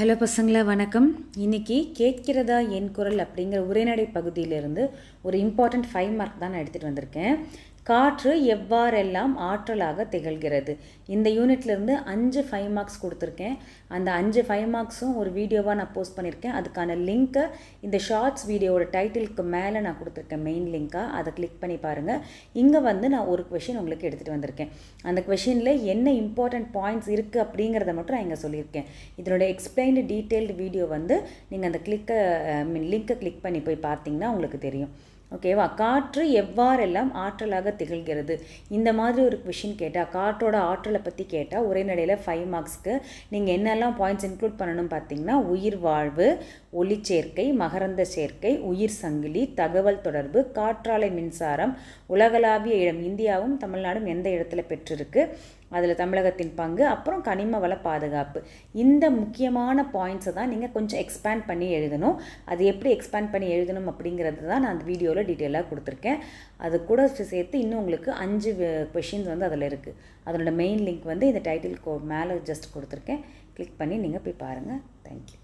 Hello பசங்களா, வணக்கம். இன்றைக்கி கேட்கிறதா என் குரல் அப்படிங்கிற உரைநடை பகுதியிலிருந்து ஒரு இம்பார்ட்டண்ட் 5 மார்க் தான் நான் எடுத்துகிட்டு வந்திருக்கேன். காற்று எவ்வாறெல்லாம் ஆற்றலாக திகழ்கிறது. இந்த யூனிட்லேருந்து 5 மார்க்ஸ் கொடுத்துருக்கேன். அந்த 5 மார்க்ஸும் ஒரு வீடியோவாக நான் போஸ்ட் பண்ணியிருக்கேன். அதுக்கான லிங்க்கை இந்த ஷார்ட்ஸ் வீடியோவோட டைட்டிலுக்கு மேலே நான் கொடுத்துருக்கேன், மெயின் லிங்க்காக. அதை கிளிக் பண்ணி பாருங்கள். இங்கே நான் ஒரு கொஷின் உங்களுக்கு எடுத்துகிட்டு வந்திருக்கேன். அந்த கொஷினில் என்ன இம்பார்ட்டண்ட் பாயிண்ட்ஸ் இருக்குது அப்படிங்கிறத மட்டும் நான் இங்கே சொல்லியிருக்கேன். இதனோட எக்ஸ்பிளைன்டு டீட்டெயில்டு வீடியோ நீங்கள் அந்த லிங்க்கை கிளிக் பண்ணி போய் பார்த்தீங்கன்னா உங்களுக்கு தெரியும். ஓகேவா? காற்று எவ்வாறெல்லாம் ஆற்றலாக திகழ்கிறது, இந்த மாதிரி ஒரு கொஷின் கேட்டால், காற்றோட ஆற்றலை பற்றி கேட்டால் உரைநடையில் 5 மார்க்ஸ்க்கு நீங்கள் என்னெல்லாம் பாயிண்ட்ஸ் இன்க்ளூட் பண்ணணும் பார்த்தீங்கன்னா, உயிர் வாழ்வு, ஒளிச்சேர்க்கை, மகரந்த சேர்க்கை, உயிர் சங்கிலி, தகவல் தொடர்பு, காற்றாலை மின்சாரம், உலகளாவிய இடம், இந்தியாவும் தமிழ்நாடும் எந்த இடத்துல பெற்றிருக்கு, அதில் தமிழகத்தின் பங்கு, அப்புறம் கனிம வள பாதுகாப்பு. இந்த முக்கியமான பாயிண்ட்ஸை தான் நீங்கள் கொஞ்சம் எக்ஸ்பேண்ட் பண்ணி எழுதணும். அது எப்படி எக்ஸ்பேண்ட் பண்ணி எழுதணும் அப்படிங்கிறது தான் நான் அந்த வீடியோவில் டீட்டெயிலாக கொடுத்துருக்கேன். அது கூட சேர்த்து இன்னும் உங்களுக்கு 5 கொஷின்ஸ் அதில் இருக்குது. அதனோட மெயின் லிங்க் இந்த டைட்டில் மேலே ஜஸ்ட் கொடுத்துருக்கேன். கிளிக் பண்ணி நீங்கள் போய் பாருங்கள். தேங்க்யூ.